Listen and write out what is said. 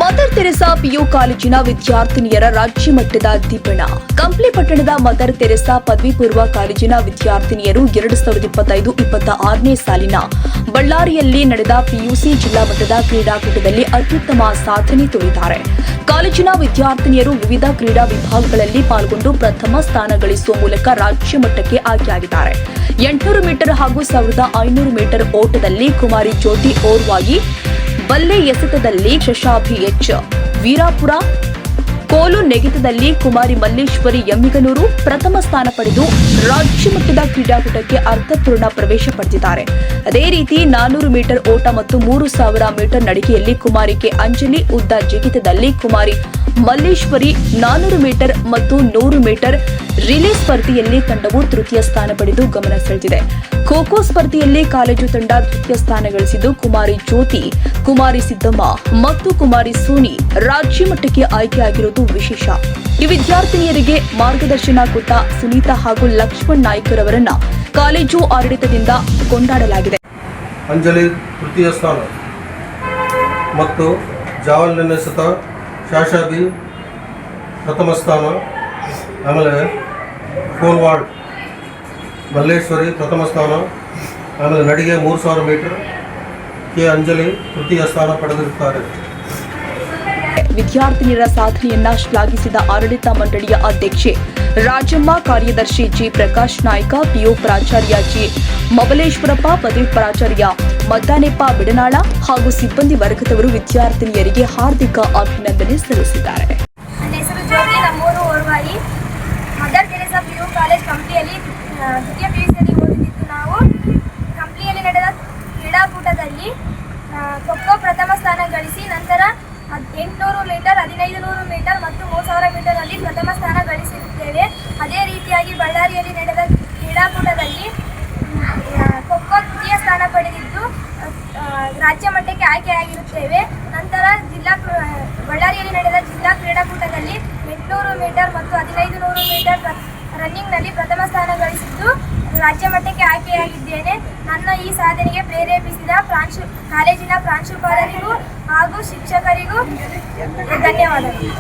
Mother Theresa PU ಕಾಲೇಜಿನ ವಿದ್ಯಾರ್ಥಿನಿಯರ ರಾಜ್ಯ ಮಟ್ಟದ ದಿಬ್ಬಣ. ಕಂಪ್ಲಿ ಪಟ್ಟಣದ ಮದರ್ ತೆರೆಸಾ ಪದವಿ ಪೂರ್ವ ಕಾಲೇಜಿನ ವಿದ್ಯಾರ್ಥಿನಿಯರು 2025-26ನೇ ಸಾಲಿನ ಬಳ್ಳಾರಿಯಲ್ಲಿ ನಡೆದ ಪಿಯುಸಿ ಜಿಲ್ಲಾ ಮಟ್ಟದ ಕ್ರೀಡಾಕೂಟದಲ್ಲಿ ಅತ್ಯುತ್ತಮ ಸಾಧನೆ ತೋರಿದ್ದಾರೆ. ಕಾಲೇಜಿನ ವಿದ್ಯಾರ್ಥಿನಿಯರು ವಿವಿಧ ಕ್ರೀಡಾ ವಿಭಾಗಗಳಲ್ಲಿ ಪಾಲ್ಗೊಂಡು ಪ್ರಥಮ ಸ್ಥಾನ ಗಳಿಸುವ ಮೂಲಕ ರಾಜ್ಯ ಮಟ್ಟಕ್ಕೆ ಆಯ್ಕೆಯಾಗಿದ್ದಾರೆ. 800 ಮೀಟರ್ ಹಾಗೂ 1500 ಮೀಟರ್ ಓಟದಲ್ಲಿ ಕುಮಾರಿ ಜ್ಯೋತಿ ಓರ್ವಾಗಿ, ಬಲ್ಲೆ ಎಸೆತದಲ್ಲಿ ಶಶಾಭಿ ಎಚ್ ವೀರಾಪುರ, ಕೋಲು ನೆಗೆತದಲ್ಲಿ ಕುಮಾರಿ ಮಲ್ಲೇಶ್ವರಿ ಎಮ್ಮಿಗನೂರು ಪ್ರಥಮ ಸ್ಥಾನ ಪಡೆದು ರಾಜ್ಯ ಮಟ್ಟದ ಕ್ರೀಡಾಕೂಟಕ್ಕೆ ಅರ್ಥಪೂರ್ಣ ಪ್ರವೇಶ ಪಡೆದಿದ್ದಾರೆ. ಅದೇ ರೀತಿ 400 ಮೀಟರ್ ಓಟ ಮತ್ತು 3000 ಮೀಟರ್ ನಡಿಗೆಯಲ್ಲಿ ಕುಮಾರಿ ಕೆ ಅಂಜಲಿ, ಉದ್ದ ಜಿಗಿತದಲ್ಲಿ ಕುಮಾರಿ ಮಲ್ಲೇಶ್ವರಿ, 400 ಮೀಟರ್ ಮತ್ತು 100 ಮೀಟರ್ ರಿಲೇ ಸ್ಪರ್ಧೆಯಲ್ಲಿ ತಂಡವು ತೃತೀಯ ಸ್ಥಾನ ಪಡೆದು ಗಮನ ಸೆಳೆದಿದೆ. ಖೋ-ಖೋ ಸ್ಪರ್ಧೆಯಲ್ಲಿ ಕಾಲೇಜು ತಂಡ ದ್ವಿತೀಯ ಸ್ಥಾನ ಗಳಿಸಿದ್ದು ಕುಮಾರಿ ಜ್ಯೋತಿ, ಕುಮಾರಿ ಸಿದ್ದಮ್ಮ ಮತ್ತು ಕುಮಾರಿ ಸೋನಿ ರಾಜ್ಯ ಮಟ್ಟಕ್ಕೆ ಆಯ್ಕೆಯಾಗಿರುವುದು ವಿಶೇಷ. ಈ ವಿದ್ಯಾರ್ಥಿನಿಯರಿಗೆ ಮಾರ್ಗದರ್ಶನ ಕೊಟ್ಟ ಸುನೀತಾ ಹಾಗೂ ಲಕ್ಷ್ಮಣ್ ನಾಯ್ಕರವರನ್ನ ಕಾಲೇಜು ಆಡಳಿತದಿಂದ ಕೊಂಡಾಡಲಾಗಿದೆ. ಅಂಜಲಿ ತೃತೀಯ ಸ್ಥಾನ ಮತ್ತು ಜಾವಲಿನ್ ಎಸೆತ ಶಾಶಾಬಿ ಪ್ರಥಮ ಸ್ಥಾನ, ಆಮೇಲೆ ಕೋಲ್ವಾಡ್ ಮಲ್ಲೇಶ್ವರಿ ಪ್ರಥಮ ಸ್ಥಾನ, ಆಮೇಲೆ ನಡಿಗೆ 3000 ಮೀಟರ್ ಕೆ ಅಂಜಲಿ ತೃತೀಯ ಸ್ಥಾನ ಪಡೆದಿರುತ್ತಾರೆ. ವಿದ್ಯಾರ್ಥಿನಿಯರ ಸಾಧನೆಯನ್ನ ಶ್ಲಾಘಿಸಿದ ಆಡಳಿತ ಮಂಡಳಿಯ ಅಧ್ಯಕ್ಷೆ ರಾಜಮ್ಮ, ಕಾರ್ಯದರ್ಶಿ ಜಿ ಪ್ರಕಾಶ್ ನಾಯ್ಕ, ಪಿಯು ಪ್ರಾಚಾರ್ಯ ಜಿ ಮಬಲೇಶ್ವರಪ್ಪ, ಪದವಿ ಪ್ರಾಚಾರ್ಯ ಮದ್ದಾನೆಪ್ಪ ಬಿಡನಾಳ ಹಾಗೂ ಸಿಬ್ಬಂದಿ ವರ್ಗದವರು ವಿದ್ಯಾರ್ಥಿನಿಯರಿಗೆ ಹಾರ್ದಿಕ ಅಭಿನಂದನೆ ಸಲ್ಲಿಸಿದ್ದಾರೆ. ಮದರ್ ತೆರೆಸಾ ಪಿಯು ಕಾಲೇಜ್ ಕಂಪ್ಲಿಯಲ್ಲಿ ದ್ವಿತೀಯ ಪಿಯುಸಿಯಲ್ಲಿ ಓದುತ್ತಿದ್ದು ನಾವು ಕಂಪ್ಲಿಯಲ್ಲಿ ನಡೆದ ಕ್ರೀಡಾಕೂಟದಲ್ಲಿ ಖೋ-ಖೋ ಪ್ರಥಮ ಸ್ಥಾನ ಗಳಿಸಿ ನಂತರ 800 ಮೀಟರ್, 1500 ಮೀಟರ್ ಮತ್ತು 3000 ಮೀಟರ್ನಲ್ಲಿ ಪ್ರಥಮ ಸ್ಥಾನ ಗಳಿಸಿರುತ್ತೇವೆ. ಅದೇ ರೀತಿಯಾಗಿ ಬಳ್ಳಾರಿಯಲ್ಲಿ ನಡೆದ ಕ್ರೀಡಾಕೂಟದಲ್ಲಿ ಖೋ-ಖೋ ತೃತೀಯ ಸ್ಥಾನ ಪಡೆದಿದ್ದು ರಾಜ್ಯ ಮಟ್ಟಕ್ಕೆ ಆಯ್ಕೆಯಾಗಿರುತ್ತೇವೆ. ನಂತರ ಬಳ್ಳಾರಿಯಲ್ಲಿ ನಡೆದ ಜಿಲ್ಲಾ ಕ್ರೀಡಾಕೂಟದಲ್ಲಿ 800 ಮೀಟರ್ ಮತ್ತು 1500 ಮೀಟರ್ ರನ್ನಿಂಗ್ನಲ್ಲಿ ಪ್ರಥಮ ಸ್ಥಾನ ಗಳಿಸಿದ್ದು ರಾಜ್ಯ ಮಟ್ಟಕ್ಕೆ ಆಯ್ಕೆಯಾಗಿದ್ದೇನೆ. ನನ್ನ ಈ ಸಾಧನೆಗೆ ಪ್ರೇರೇಪಿಸಿದ ಕಾಲೇಜಿನ ಪ್ರಾಂಶುಪಾಲರಿಗೂ ಹಾಗೂ ಶಿಕ್ಷಕರಿಗೂ ಧನ್ಯವಾದಗಳು.